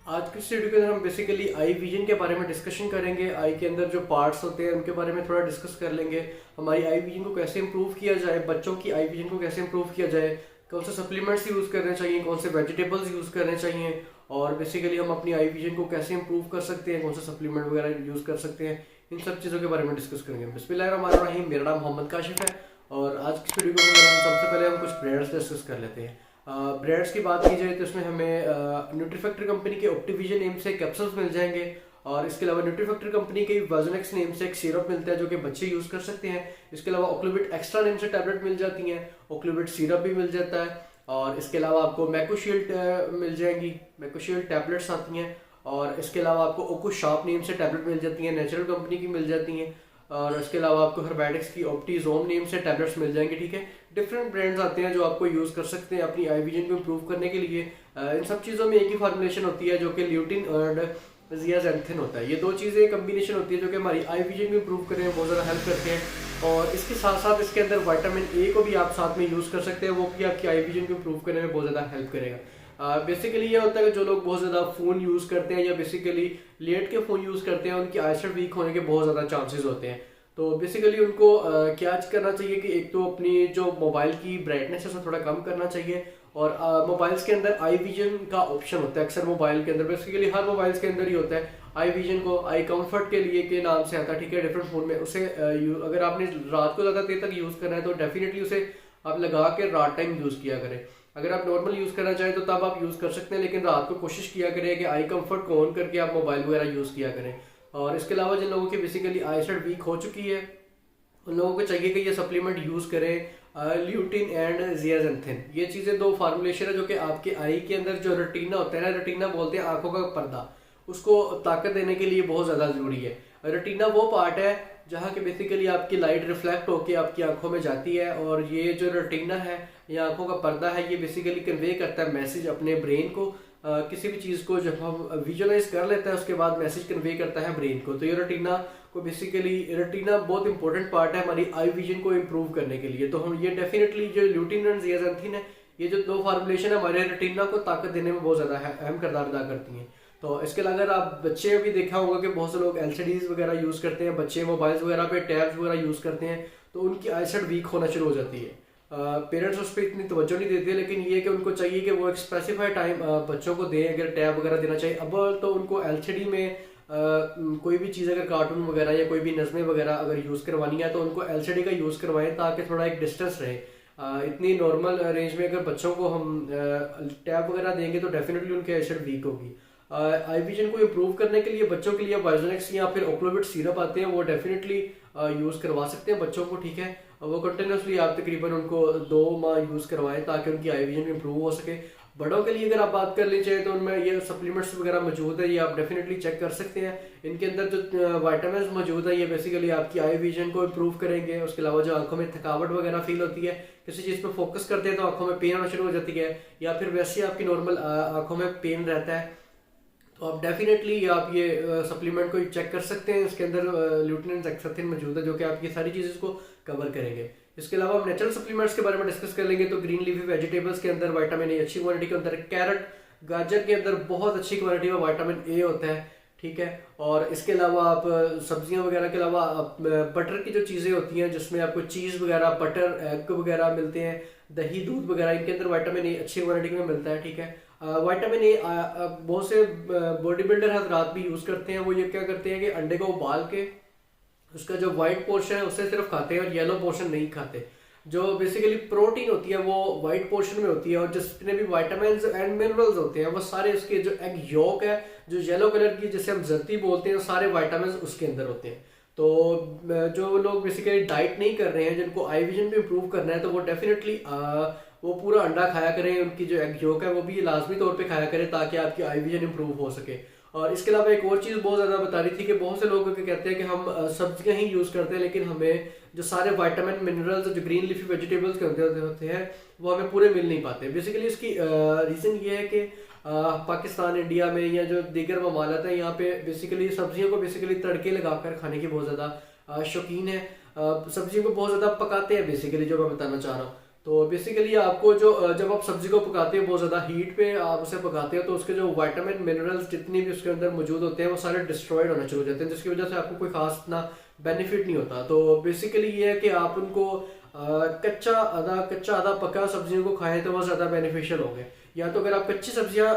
आज की इस वीडियो के अंदर हम बेसिकली आई विजन के बारे में डिस्कशन करेंगे। आई के अंदर जो पार्ट्स होते हैं उनके बारे में थोड़ा डिस्कस कर लेंगे। हमारी आई विजन को कैसे इंप्रूव किया जाए, बच्चों की आई विजन को कैसे इंप्रूव किया जाए, कौन से सप्लीमेंट्स यूज़ करने चाहिए, कौन से वेजिटेबल्स यूज़ करने चाहिए, और बेसिकली हम अपनी आई विजन को कैसे इंप्रूव कर सकते हैं, कौन से सप्लीमेंट वगैरह यूज़ कर सकते हैं, इन सब चीज़ों के बारे में डिस्कस करेंगे। बिस्मिल्लाहिर्रहमानिर्रहीम। मेरा नाम मोहम्मद काशिफ है और आज की वीडियो के अंदर हम सबसे पहले हम कुछ ब्रांड्स डिस्कस कर लेते हैं। ब्रांड्स की बात की जाए तो इसमें हमें न्यूट्रीफैक्टर कंपनी के ऑप्टिविजन नेम से कैप्सूल्स मिल जाएंगे, और इसके अलावा न्यूट्रीफैक्टर कंपनी के वजनेक्स नेम से एक सिरप मिलता है जो कि बच्चे यूज कर सकते हैं। इसके अलावा ओक्लूविट एक्स्ट्रा नेम से टैबलेट मिल जाती हैं, ओक्लूविट सिरप भी मिल जाता है, और इसके अलावा आपको मैकोशील्ड मिल जाएंगी, मैकोशील्ड टैबलेट्स आती हैं, और इसके अलावा आपको ओको शार्प नेम से टैबलेट मिल जाती हैं, नेचुरल कंपनी की मिल जाती हैं, और इसके अलावा आपको हर्बैटिक्स की ऑप्टीजोम नेम से टैबलेट्स मिल जाएंगे। ठीक है, डिफरेंट ब्रांड्स आते हैं जो आपको यूज़ कर सकते हैं अपनी आई विजन को इम्प्रूव करने के लिए। इन सब चीज़ों में एक ही फॉर्मुलेशन होती है जो कि ल्यूटिन और जियाजेंथिन होता है। ये दो चीज़ें कम्बिनेशन होती है जो कि हमारी आई विजन को इम्प्रूव करने में बहुत ज़्यादा हेल्प करते हैं, और इसके साथ साथ इसके अंदर विटामिन ए को भी आप साथ में यूज़ कर सकते हैं, वो भी आपकी आई विजन को इम्प्रूव करने में बहुत ज़्यादा हेल्प करेगा। बेसिकली ये होता है कि जो लोग बहुत ज़्यादा फ़ोन यूज़ करते हैं या बेसिकली लेट के फ़ोन यूज़ करते हैं, उनकी आईसाइट वीक होने के बहुत ज़्यादा चांसेस होते हैं। तो बेसिकली उनको क्या करना चाहिए कि एक तो अपनी जो मोबाइल की ब्राइटनेस है उसे थोड़ा कम करना चाहिए, और मोबाइल्स के अंदर आई विजन का ऑप्शन होता है। अक्सर मोबाइल के अंदर, बेसिकली हर मोबाइल्स के अंदर ही होता है, आई विजन को आई कंफर्ट के लिए के नाम से आता है। ठीक है, डिफरेंट फोन में उसे अगर आपने रात को ज़्यादा देर तक यूज़ करना है तो डेफिनेटली उसे आप लगा के रात टाइम यूज़ किया करें। अगर आप नॉर्मल यूज़ करना चाहें तो तब आप यूज़ कर सकते हैं, लेकिन रात को कोशिश किया करें कि आई कंफर्ट को ऑन करके आप मोबाइल वगैरह यूज़ किया करें। और इसके अलावा जिन लोगों की बेसिकली आईसाइट वीक हो चुकी है उन लोगों को चाहिए कि ये सप्लीमेंट यूज़ करें ल्यूटिन एंड जियाजेंथिन। ये चीज़ें दो फार्मूलेशन है जो कि आपके आई के अंदर जो रेटिना होता है ना, रेटिना बोलते हैं आंखों का पर्दा, उसको ताकत देने के लिए बहुत ज़्यादा ज़रूरी है। रेटिना वो पार्ट है जहाँ के बेसिकली आपकी लाइट रिफ्लेक्ट होकर आपकी आंखों में जाती है, और ये जो रेटिना है या आंखों का पर्दा है ये बेसिकली कन्वे करता है मैसेज अपने ब्रेन को। किसी भी चीज़ को जब हम विजुअलाइज कर लेते हैं उसके बाद मैसेज कन्वे करता है ब्रेन को। तो ये रेटिना को बेसिकली, रेटिना बहुत इंपॉर्टेंट पार्ट है हमारी आई विजन को इम्प्रूव करने के लिए। तो हम ये डेफिनेटली जो ल्यूटिन एंड जियाजेंथिन है, ये जो दो फार्मूलेशन है हमारे रेटिना को ताकत देने में बहुत ज़्यादा अहम किरदार अदा करती हैं। तो इसके अलावा अगर आप बच्चे भी देखा होगा कि बहुत से लोग एलसीडीज वगैरह यूज़ करते हैं, बच्चे मोबाइल्स वगैरह पे टैब्स वगैरह यूज़ करते हैं, तो उनकी आईसाइट वीक होना शुरू हो जाती है। पेरेंट्स उस पर इतनी तवज्जो नहीं देते, लेकिन ये कि उनको चाहिए कि वो एक स्पेसिफाइड टाइम बच्चों को दें। अगर टैब वगैरह देना चाहिए अब तो उनको एलसीडी में कोई भी चीज़, अगर कार्टून वगैरह या कोई भी नज़में वगैरह अगर यूज़ करवानी है तो उनको एलसीडी का यूज़ करवाएं ताकि थोड़ा एक डिस्टेंस रहे। इतनी नॉर्मल रेंज में अगर बच्चों को हम टैब वगैरह देंगे तो डेफिनेटली उनकी आईसाइट वीक होगी। आई विजन को इम्प्रूव करने के लिए बच्चों के लिए वाइजोनेक्स या फिर ओक्लोविट सिरप आते हैं, वो डेफिनेटली यूज़ करवा सकते हैं बच्चों को। ठीक है, वो कंटिन्यूसली आप तकरीबन उनको 2 माह यूज़ करवाएं ताकि उनकी आई विजन इम्प्रूव हो सके। बड़ों के लिए अगर आप बात कर लीजिए तो उनमें ये सप्लीमेंट्स वगैरह मौजूद है, ये आप डेफिनेटली चेक कर सकते हैं। इनके अंदर जो वाइटामिन मौजूद है ये बेसिकली आपकी आई विजन को इम्प्रूव करेंगे। उसके अलावा जो आंखों में थकावट वगैरह फील होती है, किसी चीज़ पर फोकस करते हैं तो आंखों में पेन होना शुरू हो जाती है, या फिर वैसे आपकी नॉर्मल आंखों में पेन रहता है, तो आप डेफिनेटली आप ये सप्लीमेंट को चेक कर सकते हैं। इसके अंदर ल्यूटिन एंड जेक्साथिन मौजूद है जो कि आपकी सारी चीज़ों को कवर करेंगे। इसके अलावा हम नेचुरल सप्लीमेंट्स के बारे में डिस्कस कर लेंगे। तो ग्रीन लीफी वेजिटेबल्स के अंदर विटामिन ए अच्छी क्वालिटी के अंदर, कैरेट गाजर के अंदर बहुत अच्छी क्वालिटी में विटामिन ए होता है। ठीक है, और इसके अलावा आप सब्जियां वगैरह के अलावा आप बटर की जो चीज़ें होती हैं जिसमें आपको चीज़ वगैरह, बटर, एग वगैरह मिलते हैं, दही, दूध वगैरह, इनके अंदर विटामिन ए अच्छी क्वालिटी में मिलता है। ठीक है, विटामिन ए बहुत से बॉडी बिल्डर हजरात भी यूज़ करते हैं। वो ये क्या करते हैं कि अंडे को उबाल के उसका जो वाइट पोर्शन है उसे सिर्फ खाते हैं और येलो पोर्शन नहीं खाते। जो बेसिकली प्रोटीन होती है वो वाइट पोर्शन में होती है, और जितने भी विटामिन एंड मिनरल्स होते हैं वो सारे उसके, जो एग योक है जो येलो कलर की जिसे हम जर्दी बोलते हैं, सारे विटामिन उसके अंदर होते हैं। तो जो लोग बेसिकली डाइट नहीं कर रहे हैं, जिनको आई विजन भी इम्प्रूव करना है, तो वो डेफिनेटली वो पूरा अंडा खाया करें, उनकी जो एग योक है वो भी लाजमी तौर पे खाया करें ताकि आपकी आई विजन इम्प्रूव हो सके। और इसके अलावा एक और चीज़ बहुत ज़्यादा बता रही थी कि बहुत से लोग कहते हैं कि हम सब्जियां ही यूज़ करते हैं, लेकिन हमें जो सारे विटामिन मिनरल्स जो ग्रीन लीफी वेजिटेबल्स के होते हैं वो हमें पूरे मिल नहीं पाते। बेसिकली इसकी रीज़न ये है कि पाकिस्तान, इंडिया में या जो दीगर ममालत है, यहाँ पे बेसिकली सब्जियों को बेसिकली तड़के लगाकर खाने की बहुत ज़्यादा शौकीन है। सब्जियों को बहुत ज़्यादा पकाते हैं बेसिकली, जो मैं बताना चाह रहा हूँ। तो बेसिकली आपको जो जब आप सब्जी को पकाते हो बहुत ज़्यादा हीट पे आप उसे पकाते हो तो उसके जो विटामिन मिनरल्स जितनी भी उसके अंदर मौजूद होते हैं वो सारे डिस्ट्रॉयड होना शुरू हो जाते हैं, जिसकी वजह से आपको कोई खास इतना बेनिफिट नहीं होता। तो बेसिकली ये है कि आप उनको कच्चा आधा पका सब्जियों को खाएं तो वो ज़्यादा बेनिफिशियल होंगे। या तो अगर आप कच्ची सब्जियां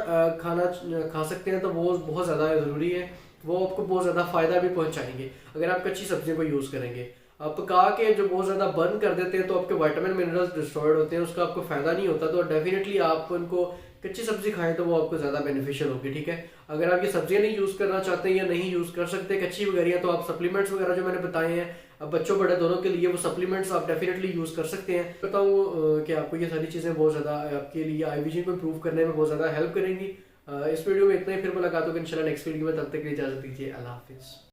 खा सकते हैं तो वो बहुत ज़्यादा ज़रूरी है, वो आपको बहुत ज़्यादा फ़ायदा भी पहुंचाएंगे अगर आप कच्ची सब्जियों को यूज़ करेंगे। आप पका के जो बहुत ज़्यादा बर्न कर देते हैं तो आपके विटामिन मिनरल्स डिस्ट्रॉयड होते हैं, उसका आपको फ़ायदा नहीं होता। तो डेफिनेटली आप उनको कच्ची सब्जी खाएं तो वो आपको ज़्यादा बेनिफिशियल होगी, ठीक है। अगर आप ये सब्जियां नहीं यूज़ करना चाहते या नहीं यूज़ कर सकते कच्ची वगैरह, तो आप सप्लीमेंट्स वगैरह जो मैंने बताए हैं अब बच्चों बड़े दोनों के लिए, वो सप्लीमेंट्स आप डेफिनेटली यूज़ कर सकते हैं। बताऊँ कि आपको ये सारी चीज़ें बहुत ज़्यादा आपके लिए आई विजन को इम्प्रूव करने में बहुत ज़्यादा हेल्प करेंगी। इस वीडियो में इतना ही, फिर मुलाकात होगी इंशाल्लाह नेक्स्ट वीडियो में, तब तक के लिए इजाज़त दीजिए, अल्लाह हाफिज़।